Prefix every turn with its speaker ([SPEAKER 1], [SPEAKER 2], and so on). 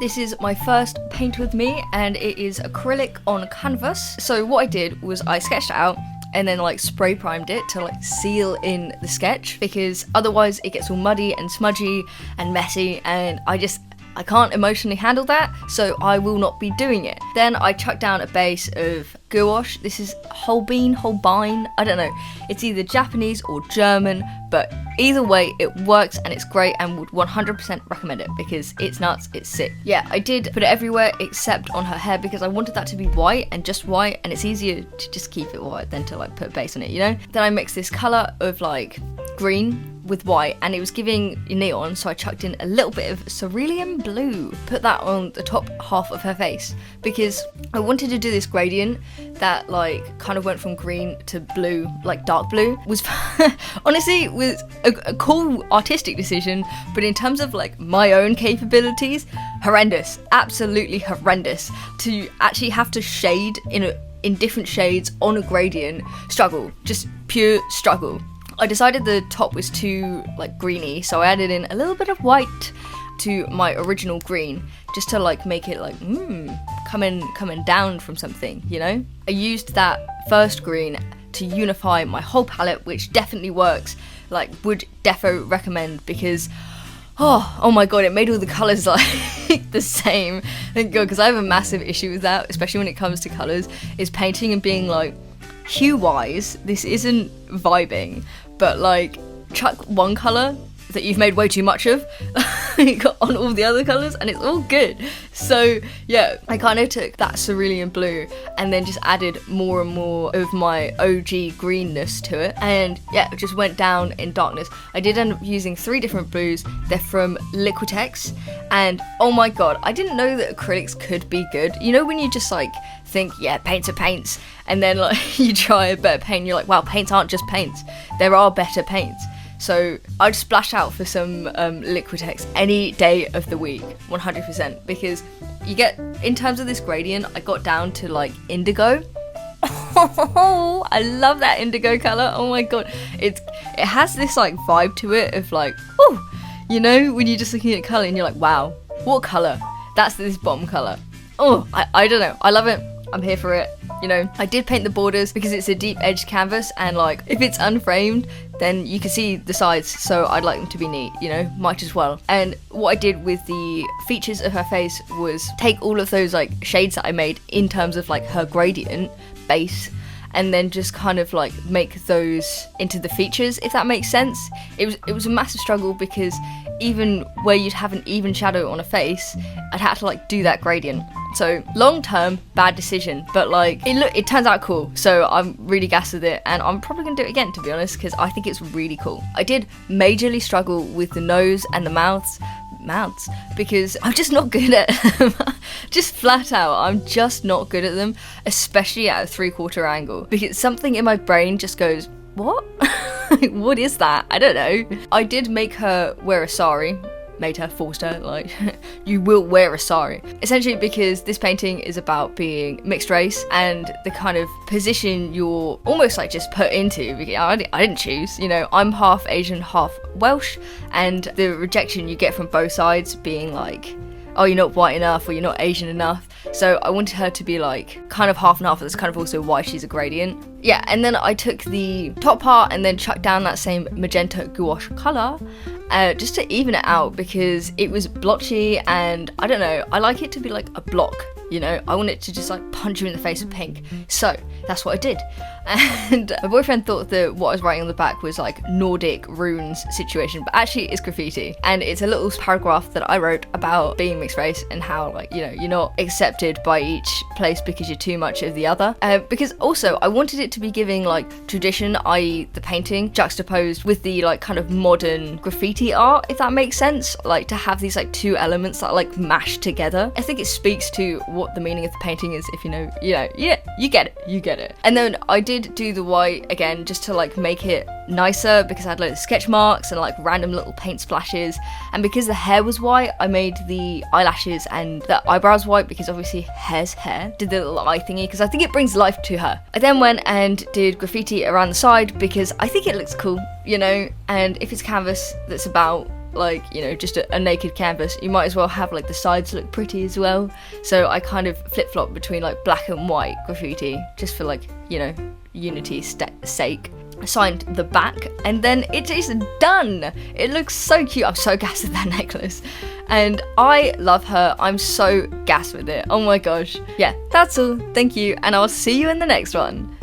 [SPEAKER 1] This is my first paint with me, and it is acrylic on canvas. So what I did was I sketched it out and then like spray primed it to like seal in the sketch, because otherwise it gets all muddy and smudgy and messy, and I can't emotionally handle that, so I will not be doing it. Then I chucked down a base of gouache. This is holbein, I don't know. It's either Japanese or German, but either way it works and it's great, and would 100% recommend it because it's nuts, it's sick. Yeah, I did put it everywhere except on her hair because I wanted that to be white and just white, and it's easier to just keep it white than to like put a base on it, you know? Then I mixed this colour of like green with white, and it was giving neon, so I chucked in a little bit of cerulean blue, put that on the top half of her face because I wanted to do this gradient that like kind of went from green to blue, like dark blue. Was honestly was a cool artistic decision, but in terms of like my own capabilities, horrendous, absolutely horrendous. To actually have to shade in different shades on a gradient, struggle, just pure struggle. I decided the top was too like greeny, so I added in a little bit of white to my original green, just to like make it like coming down from something, you know? I used that first green to unify my whole palette, which definitely works. Like, would defo recommend, because oh my god, it made all the colours like the same. Thank god, because I have a massive issue with that, especially when it comes to colours, is painting and being like, hue wise this isn't vibing, but like chuck one colour that you've made way too much of on all the other colours and it's all good. So yeah, I kind of took that cerulean blue and then just added more and more of my OG greenness to it, and yeah, it just went down in darkness. I did end up using 3 different blues. They're from Liquitex, and oh my god, I didn't know that acrylics could be good. You know when you just like think, yeah, paints are paints, and then like you try a better paint and you're like, wow, paints aren't just paints, there are better paints. So I'd splash out for some Liquitex any day of the week, 100%, because you get, in terms of this gradient, I got down to like indigo. Oh, I love that indigo colour. Oh my god, it has this like vibe to it of like, oh, you know, when you're just looking at colour and you're like, wow, what colour? That's this bottom colour. Oh, I don't know, I love it. I'm here for it, you know. I did paint the borders because it's a deep edged canvas, and like if it's unframed then you can see the sides, so I'd like them to be neat, you know, might as well. And what I did with the features of her face was take all of those like shades that I made in terms of like her gradient base, and then just kind of like make those into the features, if that makes sense. It was a massive struggle because even where you'd have an even shadow on a face, I'd have to like do that gradient. So long term, bad decision, but like it turns out cool, so I'm really gassed with it, and I'm probably gonna do it again, to be honest, because I think it's really cool. I did majorly struggle with the nose and the mouths, because I'm just not good at them. Just flat out, I'm just not good at them, especially at a 3/4 angle, because something in my brain just goes, what? What is that? I don't know. I did make her wear a sari, forced her, like, you will wear a sari. Essentially because this painting is about being mixed race, and the kind of position you're almost like just put into, because I didn't choose, you know, I'm half Asian, half Welsh, and the rejection you get from both sides being like, oh, you're not white enough, or you're not Asian enough. So I wanted her to be like kind of half and half. That's kind of also why she's a gradient. Yeah, and then I took the top part and then chucked down that same magenta gouache colour just to even it out, because it was blotchy, and I don't know, I like it to be like a block, you know, I want it to just like punch you in the face with pink. So that's what I did. And my boyfriend thought that what I was writing on the back was like Nordic runes situation, but actually it's graffiti, and it's a little paragraph that I wrote about being mixed race and how, like, you know, you're not accepted by each place because you're too much of the other. Because also I wanted it to be giving like tradition, i.e. the painting, juxtaposed with the like kind of modern graffiti art, if that makes sense, like to have these like two elements that are like mashed together. I think it speaks to what the meaning of the painting is, if you know, yeah, you get it. And then I did do the white again just to like make it nicer, because I had like sketch marks and like random little paint splashes, and because the hair was white, I made the eyelashes and the eyebrows white, because obviously hair's hair. Did the little eye thingy because I think it brings life to her. I then went and did graffiti around the side because I think it looks cool, you know, and if it's canvas that's about like, you know, just a naked canvas, you might as well have like the sides look pretty as well. So I kind of flip-flop between like black and white graffiti, just for like, you know, unity's sake. I signed the back, and then it is done. It looks so cute. I'm so gassed with that necklace, and I love her. I'm so gassed with it. Oh my gosh. Yeah, that's all. Thank you, and I'll see you in the next one.